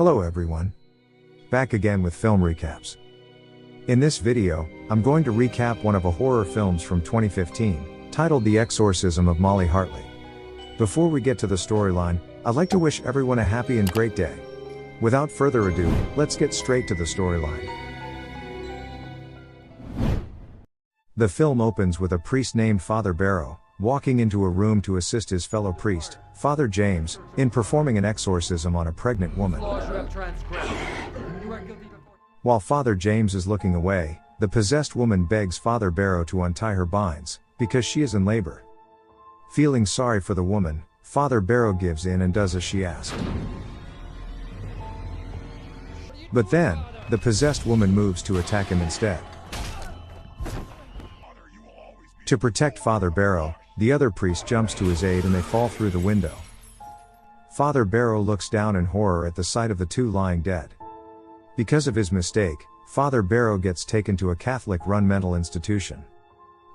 Hello everyone. Back again with film recaps. In this video, I'm going to recap one of the horror films from 2015, titled The Exorcism of Molly Hartley. Before we get to the storyline, I'd like to wish everyone a happy and great day. Without further ado, let's get straight to the storyline. The film opens with a priest named Father Barrow, walking into a room to assist his fellow priest, Father James, in performing an exorcism on a pregnant woman. While Father James is looking away, the possessed woman begs Father Barrow to untie her binds, because she is in labor. Feeling sorry for the woman, Father Barrow gives in and does as she asked. But then, the possessed woman moves to attack him instead. To protect Father Barrow, the other priest jumps to his aid and they fall through the window. Father Barrow looks down in horror at the sight of the two lying dead. Because of his mistake, Father Barrow gets taken to a Catholic-run mental institution.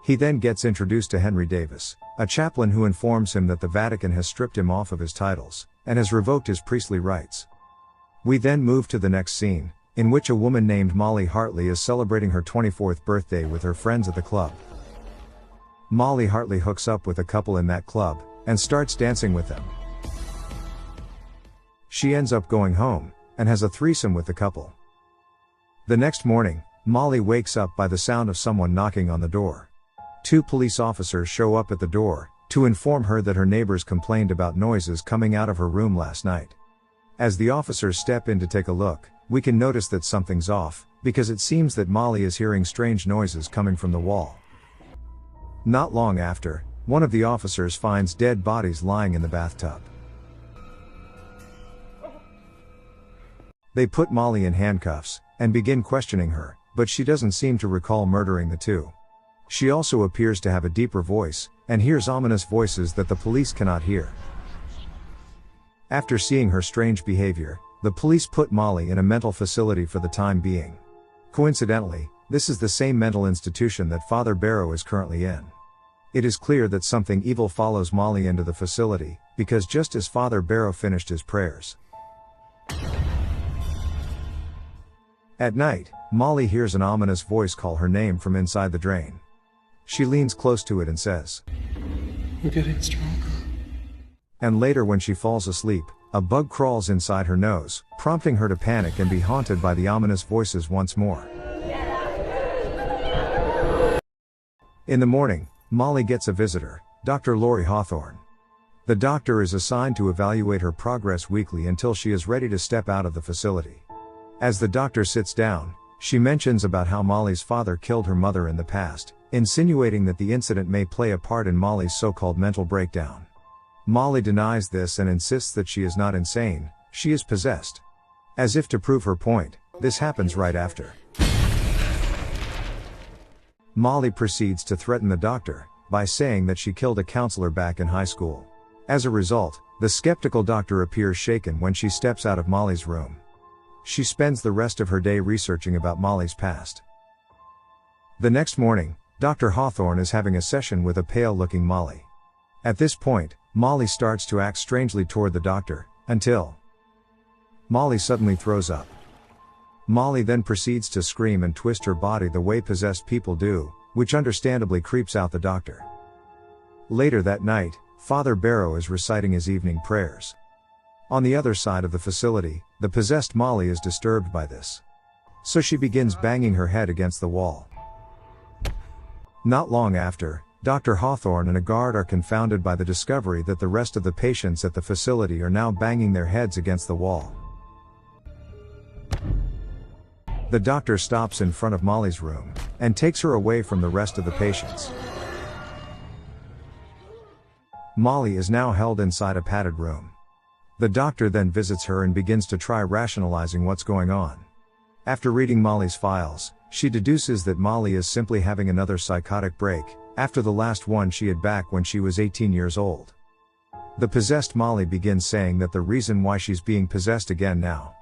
He then gets introduced to Henry Davis, a chaplain who informs him that the Vatican has stripped him off of his titles, and has revoked his priestly rights. We then move to the next scene, in which a woman named Molly Hartley is celebrating her 24th birthday with her friends at the club. Molly Hartley hooks up with a couple in that club, and starts dancing with them. She ends up going home, and has a threesome with the couple. The next morning, Molly wakes up by the sound of someone knocking on the door. Two police officers show up at the door, to inform her that her neighbors complained about noises coming out of her room last night. As the officers step in to take a look, we can notice that something's off, because it seems that Molly is hearing strange noises coming from the wall. Not long after, one of the officers finds dead bodies lying in the bathtub. They put Molly in handcuffs, and begin questioning her, but she doesn't seem to recall murdering the two. She also appears to have a deeper voice, and hears ominous voices that the police cannot hear. After seeing her strange behavior, the police put Molly in a mental facility for the time being. Coincidentally, this is the same mental institution that Father Barrow is currently in. It is clear that something evil follows Molly into the facility, because just as Father Barrow finished his prayers. At night, Molly hears an ominous voice call her name from inside the drain. She leans close to it and says, "We're getting stronger." And later when she falls asleep, a bug crawls inside her nose, prompting her to panic and be haunted by the ominous voices once more. In the morning, Molly gets a visitor, Dr. Lori Hawthorne. The doctor is assigned to evaluate her progress weekly until she is ready to step out of the facility. As the doctor sits down, she mentions about how Molly's father killed her mother in the past, insinuating that the incident may play a part in Molly's so-called mental breakdown. Molly denies this and insists that she is not insane, she is possessed. As if to prove her point, this happens right after. Molly proceeds to threaten the doctor, by saying that she killed a counselor back in high school. As a result, the skeptical doctor appears shaken when she steps out of Molly's room. She spends the rest of her day researching about Molly's past. The next morning, Dr. Hawthorne is having a session with a pale-looking Molly. At this point, Molly starts to act strangely toward the doctor, until Molly suddenly throws up. Molly then proceeds to scream and twist her body the way possessed people do, which understandably creeps out the doctor. Later that night, Father Barrow is reciting his evening prayers. On the other side of the facility, the possessed Molly is disturbed by this. So she begins banging her head against the wall. Not long after, Dr. Hawthorne and a guard are confounded by the discovery that the rest of the patients at the facility are now banging their heads against the wall. The doctor stops in front of Molly's room, and takes her away from the rest of the patients. Molly is now held inside a padded room. The doctor then visits her and begins to try rationalizing what's going on. After reading Molly's files, she deduces that Molly is simply having another psychotic break, after the last one she had back when she was 18 years old. The possessed Molly begins saying that the reason why she's being possessed again now.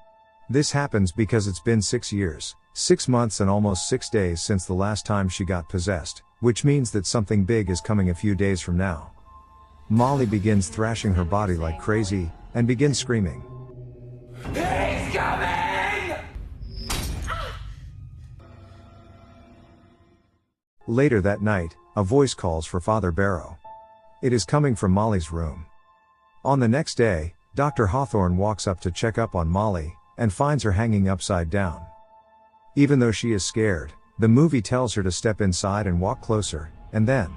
This happens because it's been 6 years, 6 months and almost 6 days since the last time she got possessed, which means that something big is coming a few days from now. Molly begins thrashing her body like crazy, and begins screaming. He's Later that night, a voice calls for Father Barrow. It is coming from Molly's room. On the next day, Dr. Hawthorne walks up to check up on Molly, and finds her hanging upside down. Even though she is scared, the movie tells her to step inside and walk closer, and then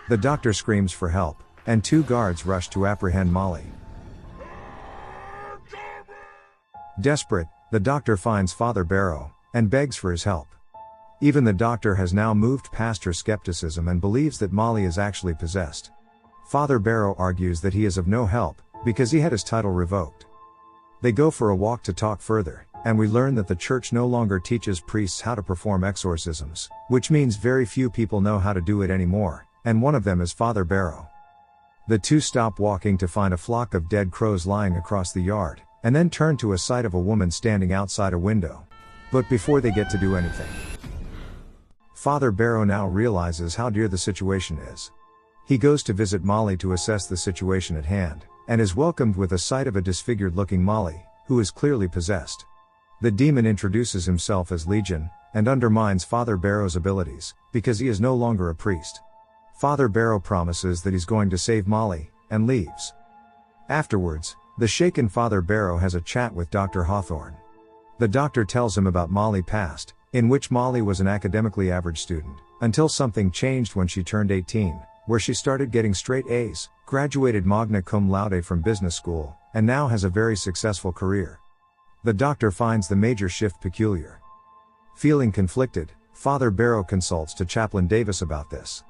the doctor screams for help, and 2 guards rush to apprehend Molly. Desperate, the doctor finds Father Barrow, and begs for his help. Even the doctor has now moved past her skepticism and believes that Molly is actually possessed. Father Barrow argues that he is of no help, because he had his title revoked. They go for a walk to talk further, and we learn that the church no longer teaches priests how to perform exorcisms, which means very few people know how to do it anymore, and one of them is Father Barrow. The 2 stop walking to find a flock of dead crows lying across the yard, and then turn to a sight of a woman standing outside a window. But before they get to do anything, Father Barrow now realizes how dear the situation is. He goes to visit Molly to assess the situation at hand, and is welcomed with a sight of a disfigured-looking Molly, who is clearly possessed. The demon introduces himself as Legion, and undermines Father Barrow's abilities, because he is no longer a priest. Father Barrow promises that he's going to save Molly, and leaves. Afterwards, the shaken Father Barrow has a chat with Dr. Hawthorne. The doctor tells him about Molly past, in which Molly was an academically average student, until something changed when she turned 18, where she started getting straight A's, graduated magna cum laude from business school, and now has a very successful career. The doctor finds the major shift peculiar. Feeling conflicted, Father Barrow consults to Chaplain Davis about this.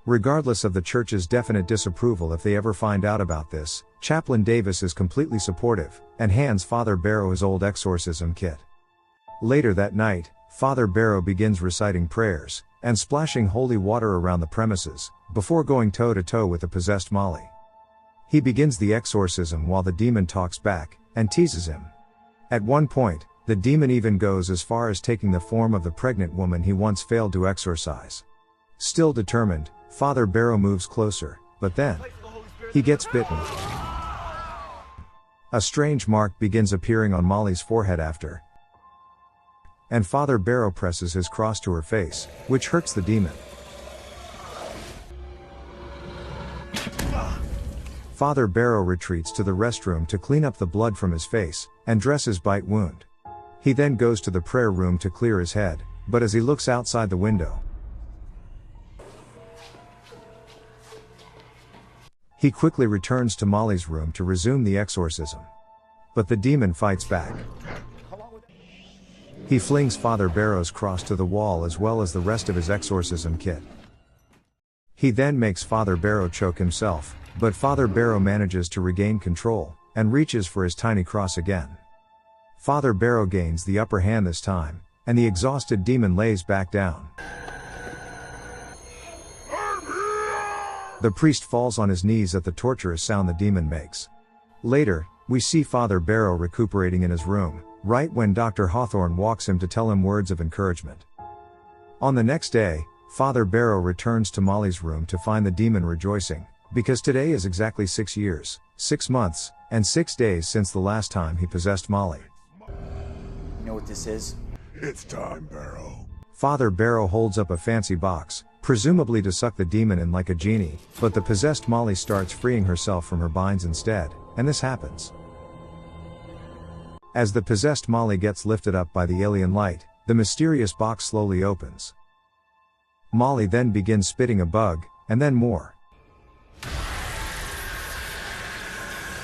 Regardless of the church's definite disapproval if they ever find out about this, Chaplain Davis is completely supportive, and hands Father Barrow his old exorcism kit. Later that night, Father Barrow begins reciting prayers, and splashing holy water around the premises, before going toe-to-toe with the possessed Molly. He begins the exorcism while the demon talks back, and teases him. At one point, the demon even goes as far as taking the form of the pregnant woman he once failed to exorcise. Still determined, Father Barrow moves closer, but then he gets bitten. A strange mark begins appearing on Molly's forehead after, and Father Barrow presses his cross to her face, which hurts the demon. Father Barrow retreats to the restroom to clean up the blood from his face, and dress his bite wound. He then goes to the prayer room to clear his head, but as he looks outside the window, he quickly returns to Molly's room to resume the exorcism. But the demon fights back. He flings Father Barrow's cross to the wall as well as the rest of his exorcism kit. He then makes Father Barrow choke himself, but Father Barrow manages to regain control, and reaches for his tiny cross again. Father Barrow gains the upper hand this time, and the exhausted demon lays back down. The priest falls on his knees at the torturous sound the demon makes. Later, we see Father Barrow recuperating in his room, right when Dr. Hawthorne walks him to tell him words of encouragement. On the next day, Father Barrow returns to Molly's room to find the demon rejoicing, because today is exactly 6 years, 6 months, and 6 days since the last time he possessed Molly. You know what this is? It's time, Barrow. Father Barrow holds up a fancy box, presumably to suck the demon in like a genie, but the possessed Molly starts freeing herself from her binds instead, and this happens. As the possessed Molly gets lifted up by the alien light, the mysterious box slowly opens. Molly then begins spitting a bug, and then more.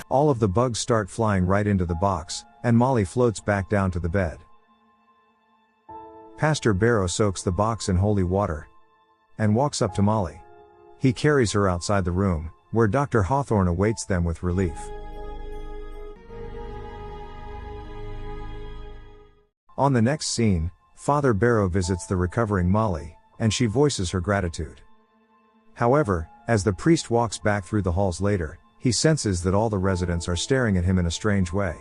All of the bugs start flying right into the box, and Molly floats back down to the bed. Pastor Barrow soaks the box in holy water and walks up to Molly. He carries her outside the room, where Dr. Hawthorne awaits them with relief. On the next scene, Father Barrow visits the recovering Molly, and she voices her gratitude. However, as the priest walks back through the halls later, he senses that all the residents are staring at him in a strange way.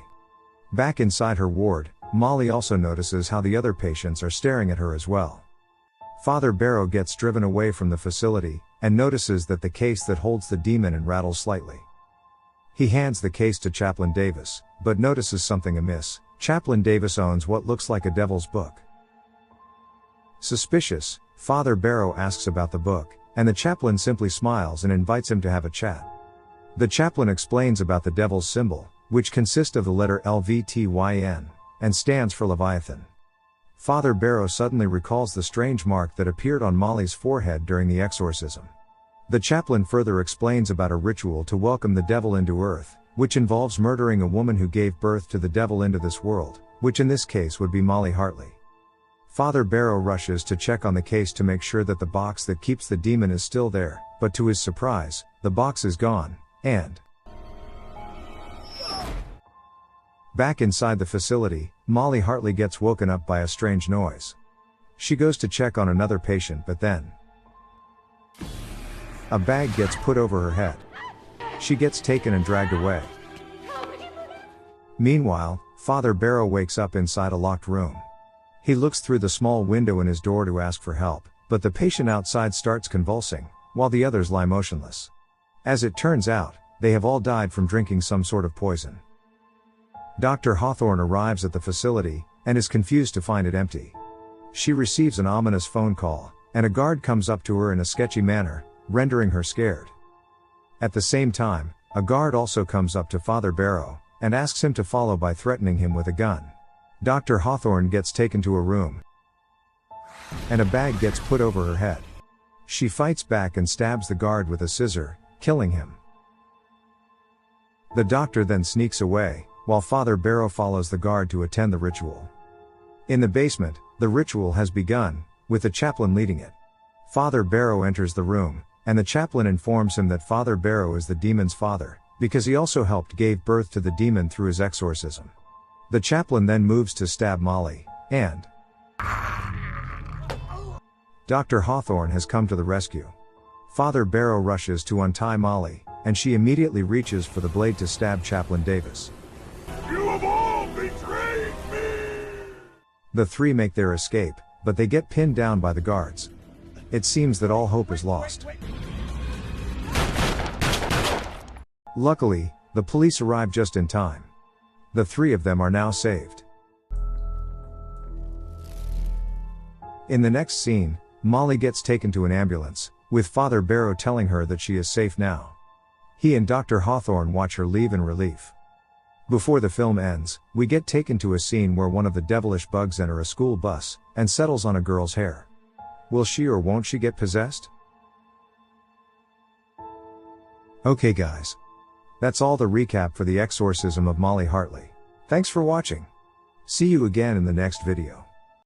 Back inside her ward, Molly also notices how the other patients are staring at her as well. Father Barrow gets driven away from the facility, and notices that the case that holds the demon and rattles slightly. He hands the case to Chaplain Davis, but notices something amiss. Chaplain Davis owns what looks like a devil's book. Suspicious, Father Barrow asks about the book, and the chaplain simply smiles and invites him to have a chat. The chaplain explains about the devil's symbol, which consists of the letter LVTYN, and stands for Leviathan. Father Barrow suddenly recalls the strange mark that appeared on Molly's forehead during the exorcism. The chaplain further explains about a ritual to welcome the devil into earth, which involves murdering a woman who gave birth to the devil into this world, which in this case would be Molly Hartley. Father Barrow rushes to check on the case to make sure that the box that keeps the demon is still there, but to his surprise, the box is gone, and back inside the facility, Molly Hartley gets woken up by a strange noise. She goes to check on another patient, but then a bag gets put over her head. She gets taken and dragged away. Meanwhile, Father Barrow wakes up inside a locked room. He looks through the small window in his door to ask for help, but the patient outside starts convulsing, while the others lie motionless. As it turns out, they have all died from drinking some sort of poison. Dr. Hawthorne arrives at the facility, and is confused to find it empty. She receives an ominous phone call, and a guard comes up to her in a sketchy manner, rendering her scared. At the same time, a guard also comes up to Father Barrow, and asks him to follow by threatening him with a gun. Dr. Hawthorne gets taken to a room, and a bag gets put over her head. She fights back and stabs the guard with a scissor, killing him. The doctor then sneaks away, while Father Barrow follows the guard to attend the ritual. In the basement, the ritual has begun, with the chaplain leading it. Father Barrow enters the room, and the chaplain informs him that Father Barrow is the demon's father, because he also helped gave birth to the demon through his exorcism. The chaplain then moves to stab Molly, and Dr. Hawthorne has come to the rescue. Father Barrow rushes to untie Molly, and she immediately reaches for the blade to stab Chaplain Davis. You have all betrayed me! The three make their escape, but they get pinned down by the guards. It seems that all hope is lost. Luckily, the police arrive just in time. The three of them are now saved. In the next scene, Molly gets taken to an ambulance, with Father Barrow telling her that she is safe now. He and Dr. Hawthorne watch her leave in relief. Before the film ends, we get taken to a scene where one of the devilish bugs enter a school bus, and settles on a girl's hair. Will she or won't she get possessed? Okay guys. That's all the recap for the exorcism of Molly Hartley. Thanks for watching. See you again in the next video.